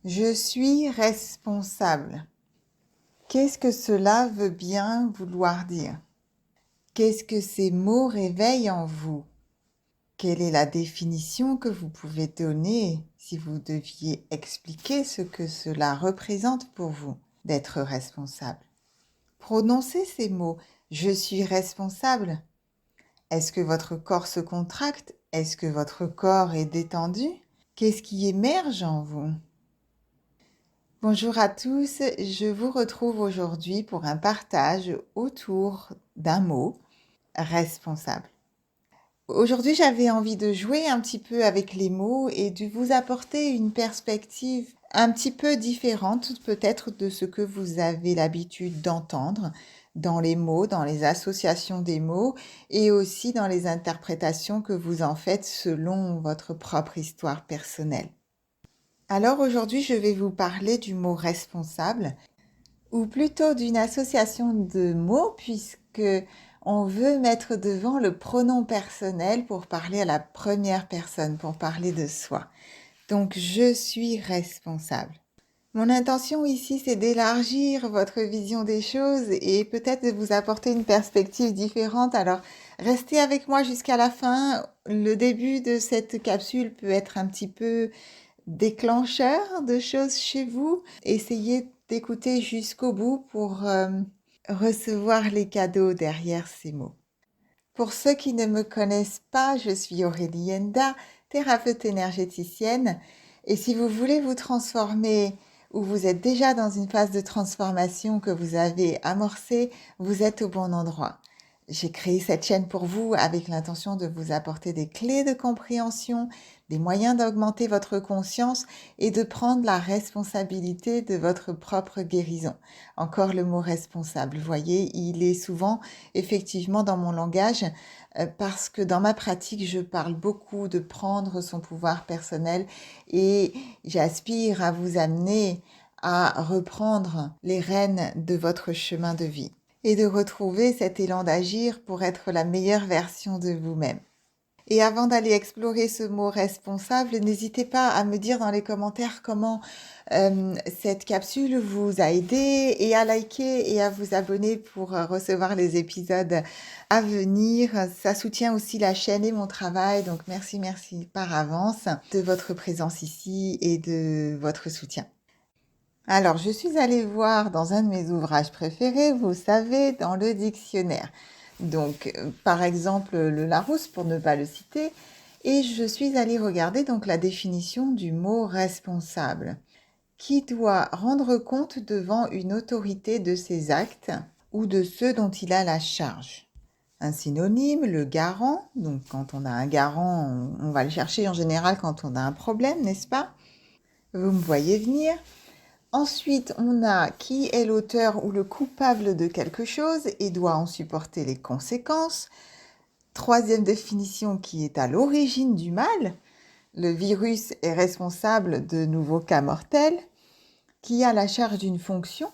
Je suis responsable. Qu'est-ce que cela veut bien vouloir dire? Qu'est-ce que ces mots réveillent en vous? Quelle est la définition que vous pouvez donner si vous deviez expliquer ce que cela représente pour vous d'être responsable? Prononcez ces mots. Je suis responsable. Est-ce que votre corps se contracte? Est-ce que votre corps est détendu? Qu'est-ce qui émerge en vous? Bonjour à tous, je vous retrouve aujourd'hui pour un partage autour d'un mot, responsable. Aujourd'hui, j'avais envie de jouer un petit peu avec les mots et de vous apporter une perspective un petit peu différente peut-être de ce que vous avez l'habitude d'entendre dans les mots, dans les associations des mots et aussi dans les interprétations que vous en faites selon votre propre histoire personnelle. Alors aujourd'hui, je vais vous parler du mot responsable, ou plutôt d'une association de mots, puisque on veut mettre devant le pronom personnel pour parler à la première personne, pour parler de soi. Donc, je suis responsable. Mon intention ici, c'est d'élargir votre vision des choses et peut-être de vous apporter une perspective différente. Alors, restez avec moi jusqu'à la fin. Le début de cette capsule peut être un petit peu déclencheur de choses chez vous. Essayez d'écouter jusqu'au bout pour recevoir les cadeaux derrière ces mots. Pour ceux qui ne me connaissent pas, je suis Aurélie Enda, thérapeute énergéticienne. Et si vous voulez vous transformer ou vous êtes déjà dans une phase de transformation que vous avez amorcée, vous êtes au bon endroit. J'ai créé cette chaîne pour vous avec l'intention de vous apporter des clés de compréhension, des moyens d'augmenter votre conscience et de prendre la responsabilité de votre propre guérison. Encore le mot responsable, vous voyez, il est souvent effectivement dans mon langage parce que dans ma pratique, je parle beaucoup de prendre son pouvoir personnel et j'aspire à vous amener à reprendre les rênes de votre chemin de vie et de retrouver cet élan d'agir pour être la meilleure version de vous-même. Et avant d'aller explorer ce mot responsable, n'hésitez pas à me dire dans les commentaires comment cette capsule vous a aidé et à liker et à vous abonner pour recevoir les épisodes à venir. Ça soutient aussi la chaîne et mon travail, donc merci par avance de votre présence ici et de votre soutien. Alors, je suis allée voir dans un de mes ouvrages préférés, vous savez, dans le dictionnaire. Donc, par exemple, le Larousse, pour ne pas le citer, et je suis allée regarder donc la définition du mot responsable, qui doit rendre compte devant une autorité de ses actes ou de ceux dont il a la charge. Un synonyme, le garant. Donc, quand on a un garant, on va le chercher en général quand on a un problème, n'est-ce pas? Vous me voyez venir. Ensuite, on a qui est l'auteur ou le coupable de quelque chose et doit en supporter les conséquences. Troisième définition, qui est à l'origine du mal. Le virus est responsable de nouveaux cas mortels. Qui a la charge d'une fonction.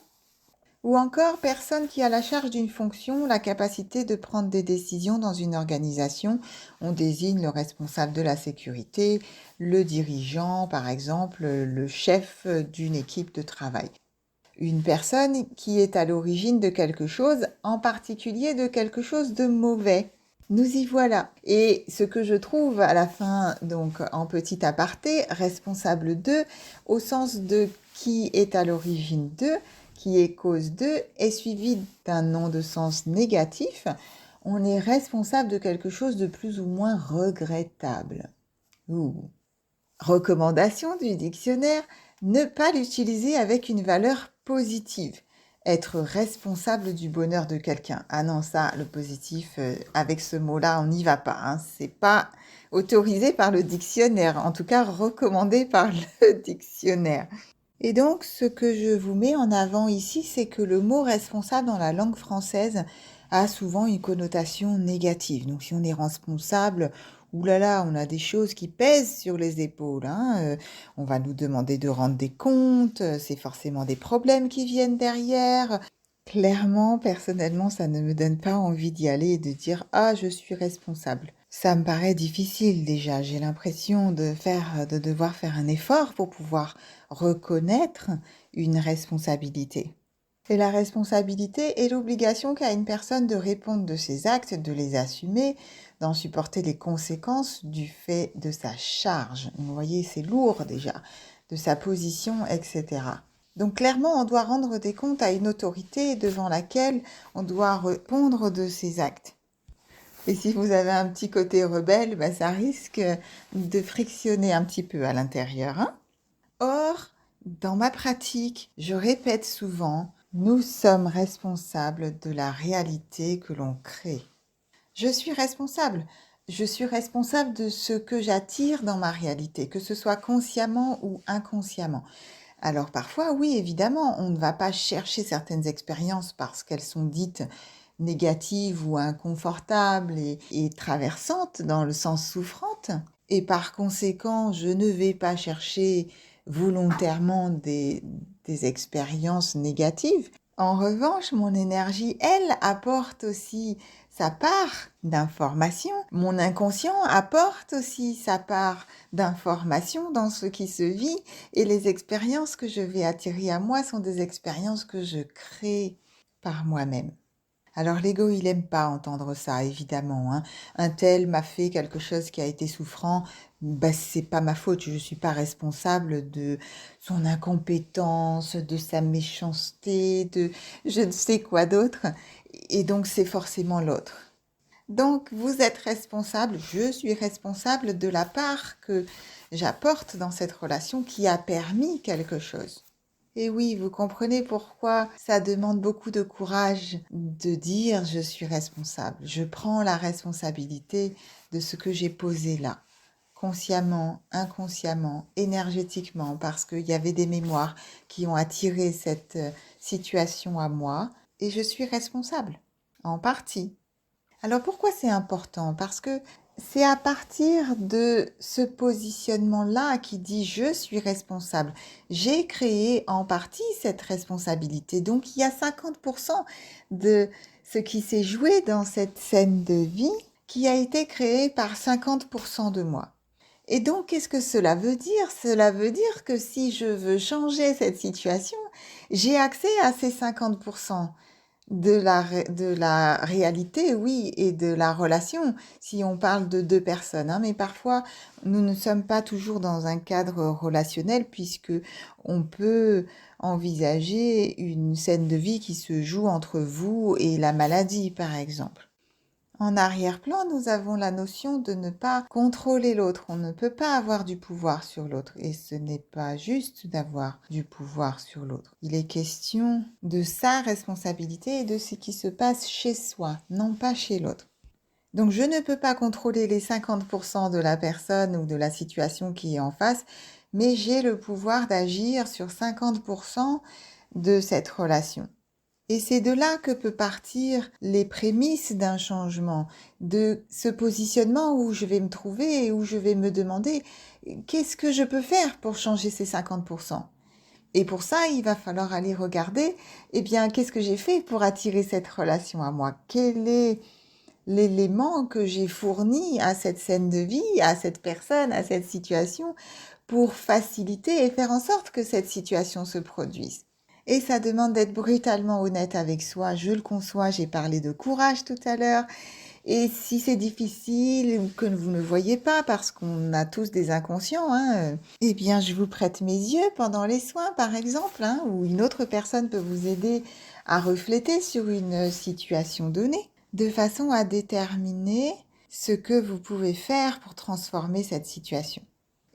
Ou encore, personne qui a la charge d'une fonction, la capacité de prendre des décisions dans une organisation. On désigne le responsable de la sécurité, le dirigeant, par exemple, le chef d'une équipe de travail. Une personne qui est à l'origine de quelque chose, en particulier de quelque chose de mauvais. Nous y voilà. Et ce que je trouve à la fin, donc en petit aparté, responsable de, au sens de qui est à l'origine de, qui est cause de, est suivi d'un nom de sens négatif. On est responsable de quelque chose de plus ou moins regrettable. Ouh. Recommandation du dictionnaire, ne pas l'utiliser avec une valeur positive. Être responsable du bonheur de quelqu'un. Ah non, ça, le positif, avec ce mot-là, on n'y va pas. Hein. C'est pas autorisé par le dictionnaire, en tout cas recommandé par le dictionnaire. Et donc, ce que je vous mets en avant ici, c'est que le mot responsable dans la langue française a souvent une connotation négative. Donc, si on est responsable, oulala, on a des choses qui pèsent sur les épaules. Hein. On va nous demander de rendre des comptes, c'est forcément des problèmes qui viennent derrière. Clairement, personnellement, ça ne me donne pas envie d'y aller et de dire « Ah, je suis responsable ». Ça me paraît difficile déjà. J'ai l'impression de devoir faire un effort pour pouvoir reconnaître une responsabilité. Et la responsabilité est l'obligation qu'a une personne de répondre de ses actes, de les assumer, d'en supporter les conséquences du fait de sa charge. Vous voyez, c'est lourd déjà, de sa position, etc. Donc clairement, on doit rendre des comptes à une autorité devant laquelle on doit répondre de ses actes. Et si vous avez un petit côté rebelle, bah, ça risque de frictionner un petit peu à l'intérieur, hein. Or, dans ma pratique, je répète souvent, nous sommes responsables de la réalité que l'on crée. Je suis responsable. Je suis responsable de ce que j'attire dans ma réalité, que ce soit consciemment ou inconsciemment. Alors parfois, oui, évidemment, on ne va pas chercher certaines expériences parce qu'elles sont dites négatives ou inconfortables et traversantes dans le sens souffrante. Et par conséquent, je ne vais pas chercher volontairement des expériences négatives. En revanche, mon énergie, elle, apporte aussi sa part d'information. Mon inconscient apporte aussi sa part d'information dans ce qui se vit et les expériences que je vais attirer à moi sont des expériences que je crée par moi-même. Alors l'ego, il aime pas entendre ça, évidemment, hein. Un tel m'a fait quelque chose qui a été souffrant, bah c'est pas ma faute, je suis pas responsable de son incompétence, de sa méchanceté, de je ne sais quoi d'autre, et donc c'est forcément l'autre. Donc vous êtes responsable, je suis responsable de la part que j'apporte dans cette relation qui a permis quelque chose. Et oui, vous comprenez pourquoi ça demande beaucoup de courage de dire je suis responsable. Je prends la responsabilité de ce que j'ai posé là, consciemment, inconsciemment, énergétiquement, parce qu'il y avait des mémoires qui ont attiré cette situation à moi et je suis responsable, en partie. Alors pourquoi c'est important? Parce que c'est à partir de ce positionnement-là qui dit je suis responsable. J'ai créé en partie cette responsabilité. Donc il y a 50% de ce qui s'est joué dans cette scène de vie qui a été créé par 50% de moi. Et donc, qu'est-ce que cela veut dire? Cela veut dire que si je veux changer cette situation, j'ai accès à ces 50% de la réalité, oui, et de la relation, si on parle de deux personnes, hein, mais parfois nous ne sommes pas toujours dans un cadre relationnel puisque on peut envisager une scène de vie qui se joue entre vous et la maladie, par exemple. En arrière-plan, nous avons la notion de ne pas contrôler l'autre. On ne peut pas avoir du pouvoir sur l'autre. Et ce n'est pas juste d'avoir du pouvoir sur l'autre. Il est question de sa responsabilité et de ce qui se passe chez soi, non pas chez l'autre. Donc je ne peux pas contrôler les 50% de la personne ou de la situation qui est en face, mais j'ai le pouvoir d'agir sur 50% de cette relation. Et c'est de là que peut partir les prémices d'un changement, de ce positionnement où je vais me trouver et où je vais me demander qu'est-ce que je peux faire pour changer ces 50%. Et pour ça, il va falloir aller regarder, eh bien, qu'est-ce que j'ai fait pour attirer cette relation à moi? Quel est l'élément que j'ai fourni à cette scène de vie, à cette personne, à cette situation, pour faciliter et faire en sorte que cette situation se produise? Et ça demande d'être brutalement honnête avec soi, je le conçois, j'ai parlé de courage tout à l'heure. Et si c'est difficile ou que vous ne voyez pas, parce qu'on a tous des inconscients, hein, eh bien je vous prête mes yeux pendant les soins, par exemple, hein, ou une autre personne peut vous aider à refléter sur une situation donnée, de façon à déterminer ce que vous pouvez faire pour transformer cette situation.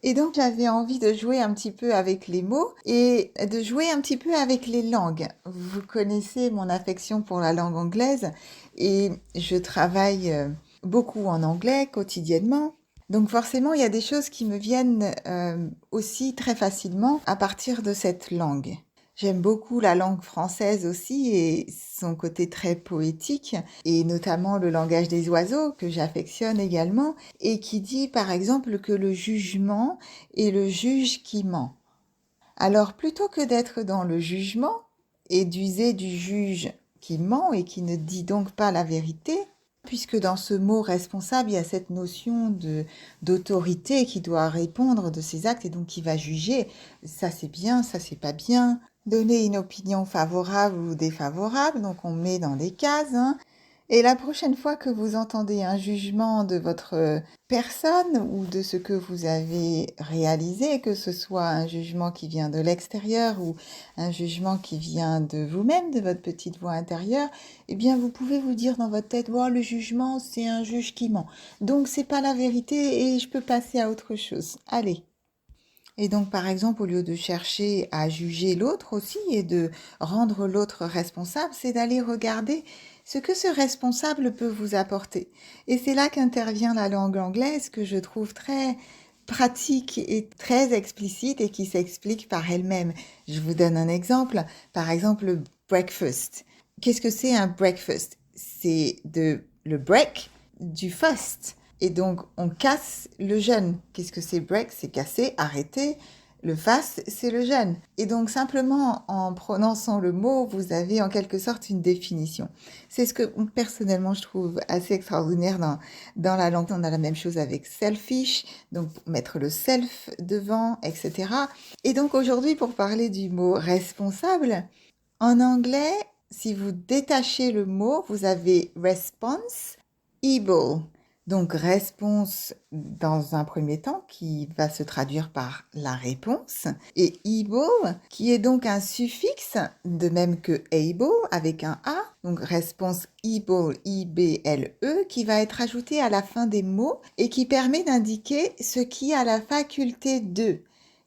Et donc j'avais envie de jouer un petit peu avec les mots et de jouer un petit peu avec les langues. Vous connaissez mon affection pour la langue anglaise et je travaille beaucoup en anglais quotidiennement. Donc forcément, il y a des choses qui me viennent aussi très facilement à partir de cette langue. J'aime beaucoup la langue française aussi et son côté très poétique, et notamment le langage des oiseaux que j'affectionne également, et qui dit par exemple que le jugement est le juge qui ment. Alors plutôt que d'être dans le jugement et d'user du juge qui ment et qui ne dit donc pas la vérité, puisque dans ce mot responsable, il y a cette notion d'autorité qui doit répondre de ses actes et donc qui va juger ça c'est bien, ça c'est pas bien, donner une opinion favorable ou défavorable, donc on met dans des cases, hein. Et la prochaine fois que vous entendez un jugement de votre personne ou de ce que vous avez réalisé, que ce soit un jugement qui vient de l'extérieur ou un jugement qui vient de vous-même, de votre petite voix intérieure, eh bien vous pouvez vous dire dans votre tête, oh, le jugement c'est un juge qui ment, donc c'est pas la vérité et je peux passer à autre chose. Allez. Et donc, par exemple, au lieu de chercher à juger l'autre aussi et de rendre l'autre responsable, c'est d'aller regarder ce que ce responsable peut vous apporter. Et c'est là qu'intervient la langue anglaise que je trouve très pratique et très explicite et qui s'explique par elle-même. Je vous donne un exemple. Par exemple, le breakfast. Qu'est-ce que c'est un breakfast? C'est le break du fast. Et donc, on casse le jeûne. Qu'est-ce que c'est break? C'est casser, arrêter. Le fast, c'est le jeûne. Et donc, simplement, en prononçant le mot, vous avez en quelque sorte une définition. C'est ce que, personnellement, je trouve assez extraordinaire dans la langue. On a la même chose avec selfish, donc mettre le self devant, etc. Et donc, aujourd'hui, pour parler du mot responsable, en anglais, si vous détachez le mot, vous avez response, able. Donc réponse dans un premier temps qui va se traduire par la réponse et able qui est donc un suffixe de même que able avec un A. Donc réponse able, I-B-L-E qui va être ajouté à la fin des mots et qui permet d'indiquer ce qui a la faculté de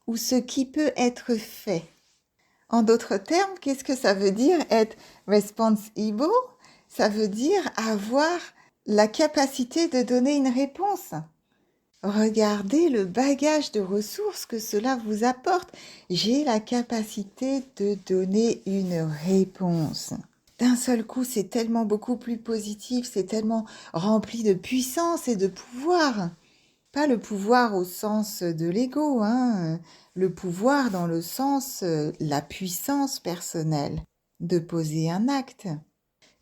ou ce qui peut être fait. En d'autres termes, qu'est-ce que ça veut dire être responsible? Ça veut dire avoir la capacité de donner une réponse. Regardez le bagage de ressources que cela vous apporte. J'ai la capacité de donner une réponse. D'un seul coup, c'est tellement beaucoup plus positif, c'est tellement rempli de puissance et de pouvoir. Pas le pouvoir au sens de l'ego, hein, le pouvoir dans le sens la puissance personnelle de poser un acte.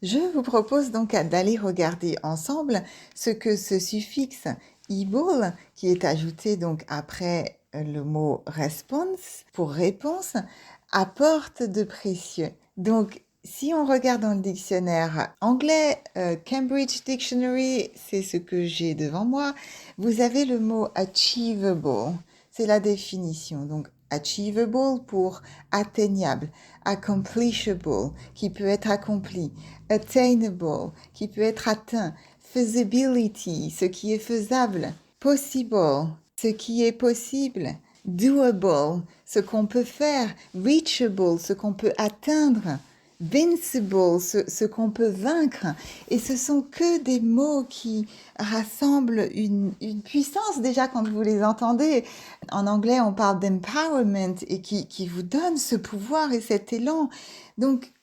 Je vous propose donc d'aller regarder ensemble ce que ce suffixe able, qui est ajouté donc après le mot response pour réponse, apporte de précieux. Donc, si on regarde dans le dictionnaire anglais, Cambridge Dictionary, c'est ce que j'ai devant moi, vous avez le mot achievable. C'est la définition. Donc, achievable pour atteignable, accomplishable, qui peut être accompli, attainable, qui peut être atteint, feasibility, ce qui est faisable, possible, ce qui est possible, doable, ce qu'on peut faire, reachable, ce qu'on peut atteindre, vincible, ce qu'on peut vaincre. Et ce sont que des mots qui rassemblent une puissance déjà quand vous les entendez. En anglais, on parle d'empowerment et qui vous donne ce pouvoir et cet élan. Donc,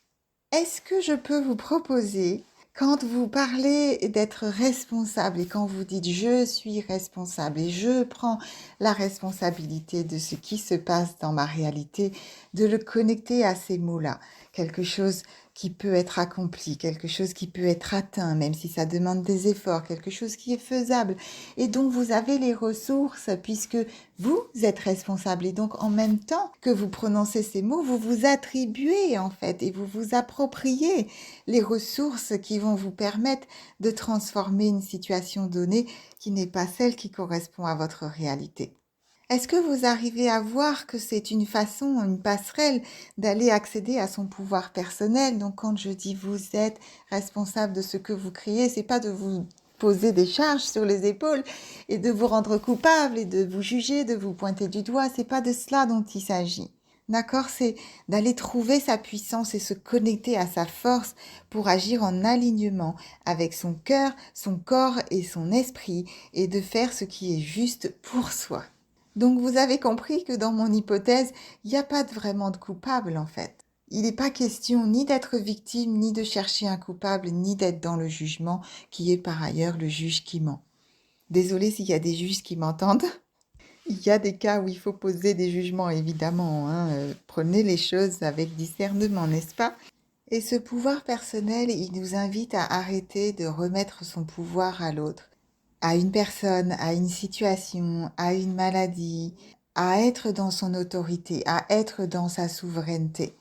est-ce que je peux vous proposer, quand vous parlez d'être responsable et quand vous dites je suis responsable et je prends la responsabilité de ce qui se passe dans ma réalité, de le connecter à ces mots-là, quelque chose qui peut être accompli, quelque chose qui peut être atteint, même si ça demande des efforts, quelque chose qui est faisable et dont vous avez les ressources puisque vous êtes responsable et donc en même temps que vous prononcez ces mots, vous vous attribuez en fait et vous vous appropriez les ressources qui vont vous permettre de transformer une situation donnée qui n'est pas celle qui correspond à votre réalité. Est-ce que vous arrivez à voir que c'est une façon, une passerelle d'aller accéder à son pouvoir personnel? Donc quand je dis vous êtes responsable de ce que vous créez, c'est pas de vous poser des charges sur les épaules et de vous rendre coupable et de vous juger, de vous pointer du doigt, c'est pas de cela dont il s'agit. D'accord, c'est d'aller trouver sa puissance et se connecter à sa force pour agir en alignement avec son cœur, son corps et son esprit et de faire ce qui est juste pour soi. Donc vous avez compris que dans mon hypothèse, il n'y a pas vraiment de coupable en fait. Il n'est pas question ni d'être victime, ni de chercher un coupable, ni d'être dans le jugement, qui est par ailleurs le juge qui ment. Désolée s'il y a des juges qui m'entendent. Il y a des cas où il faut poser des jugements, évidemment, hein. Prenez les choses avec discernement, n'est-ce pas? Et ce pouvoir personnel, il nous invite à arrêter de remettre son pouvoir à l'autre, à une personne, à une situation, à une maladie, à être dans son autorité, à être dans sa souveraineté.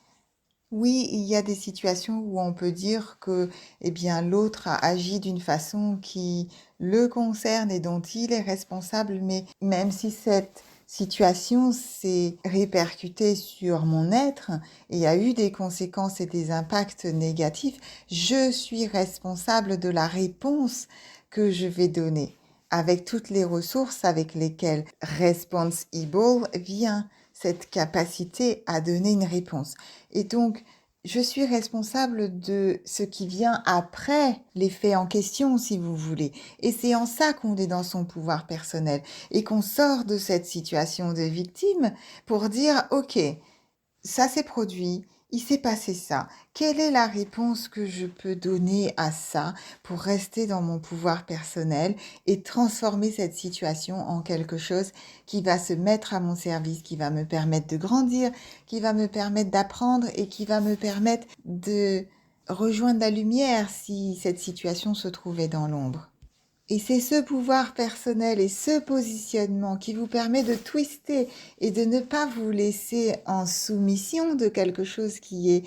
Oui, il y a des situations où on peut dire que, eh bien, l'autre a agi d'une façon qui le concerne et dont il est responsable, mais même si cette situation s'est répercutée sur mon être et a eu des conséquences et des impacts négatifs, je suis responsable de la réponse que je vais donner, avec toutes les ressources avec lesquelles responsible vient cette capacité à donner une réponse. Et donc, je suis responsable de ce qui vient après les faits en question, si vous voulez. Et c'est en ça qu'on est dans son pouvoir personnel et qu'on sort de cette situation de victime pour dire, OK, ça s'est produit, il s'est passé ça. Quelle est la réponse que je peux donner à ça pour rester dans mon pouvoir personnel et transformer cette situation en quelque chose qui va se mettre à mon service, qui va me permettre de grandir, qui va me permettre d'apprendre et qui va me permettre de rejoindre la lumière si cette situation se trouvait dans l'ombre. Et c'est ce pouvoir personnel et ce positionnement qui vous permet de twister et de ne pas vous laisser en soumission de quelque chose qui est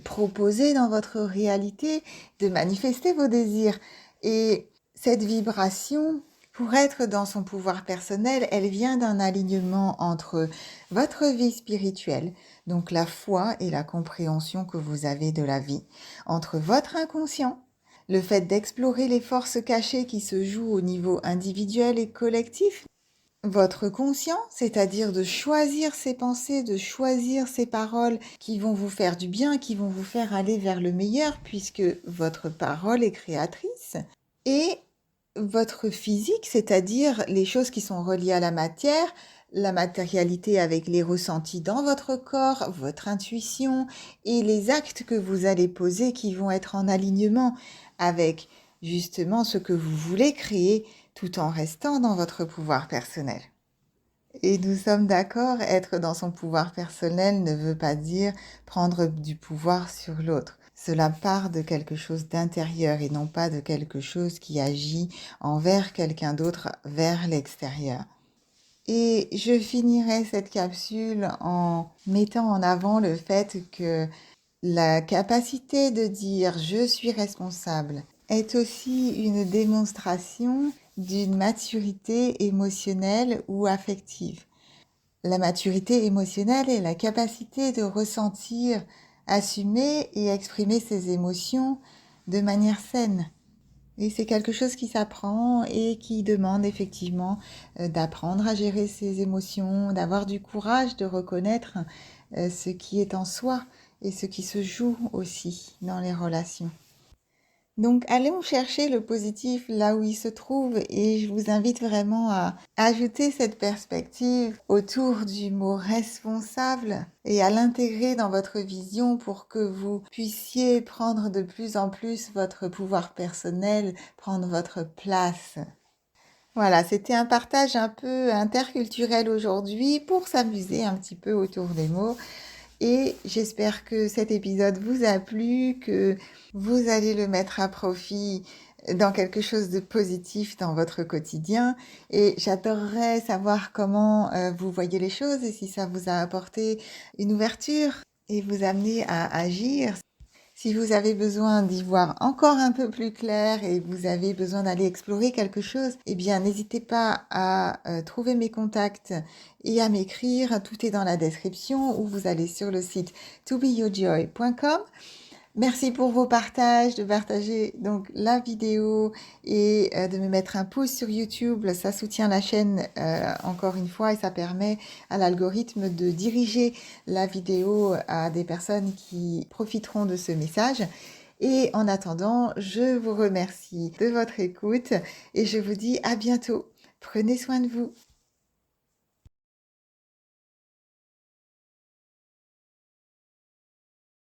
proposé dans votre réalité, de manifester vos désirs. Et cette vibration, pour être dans son pouvoir personnel, elle vient d'un alignement entre votre vie spirituelle, donc la foi et la compréhension que vous avez de la vie, entre votre inconscient, le fait d'explorer les forces cachées qui se jouent au niveau individuel et collectif, votre conscient, c'est-à-dire de choisir ses pensées, de choisir ses paroles qui vont vous faire du bien, qui vont vous faire aller vers le meilleur, puisque votre parole est créatrice, et votre physique, c'est-à-dire les choses qui sont reliées à la matière, la matérialité avec les ressentis dans votre corps, votre intuition et les actes que vous allez poser qui vont être en alignement avec justement ce que vous voulez créer tout en restant dans votre pouvoir personnel. Et nous sommes d'accord, être dans son pouvoir personnel ne veut pas dire prendre du pouvoir sur l'autre. Cela part de quelque chose d'intérieur et non pas de quelque chose qui agit envers quelqu'un d'autre vers l'extérieur. Et je finirai cette capsule en mettant en avant le fait que la capacité de dire je suis responsable est aussi une démonstration d'une maturité émotionnelle ou affective. La maturité émotionnelle est la capacité de ressentir, assumer et exprimer ses émotions de manière saine. Et c'est quelque chose qui s'apprend et qui demande effectivement d'apprendre à gérer ses émotions, d'avoir du courage de reconnaître ce qui est en soi et ce qui se joue aussi dans les relations. Donc, allons chercher le positif là où il se trouve et je vous invite vraiment à ajouter cette perspective autour du mot responsable et à l'intégrer dans votre vision pour que vous puissiez prendre de plus en plus votre pouvoir personnel, prendre votre place. Voilà, c'était un partage un peu interculturel aujourd'hui pour s'amuser un petit peu autour des mots. Et j'espère que cet épisode vous a plu, que vous allez le mettre à profit dans quelque chose de positif dans votre quotidien. Et j'adorerais savoir comment vous voyez les choses et si ça vous a apporté une ouverture et vous amener à agir. Si vous avez besoin d'y voir encore un peu plus clair et vous avez besoin d'aller explorer quelque chose, eh bien n'hésitez pas à trouver mes contacts et à m'écrire. Tout est dans la description ou vous allez sur le site tobeyourjoy.com. Merci pour vos partages, de partager donc la vidéo et de me mettre un pouce sur YouTube. Ça soutient la chaîne encore une fois et ça permet à l'algorithme de diriger la vidéo à des personnes qui profiteront de ce message. Et en attendant, je vous remercie de votre écoute et je vous dis à bientôt. Prenez soin de vous.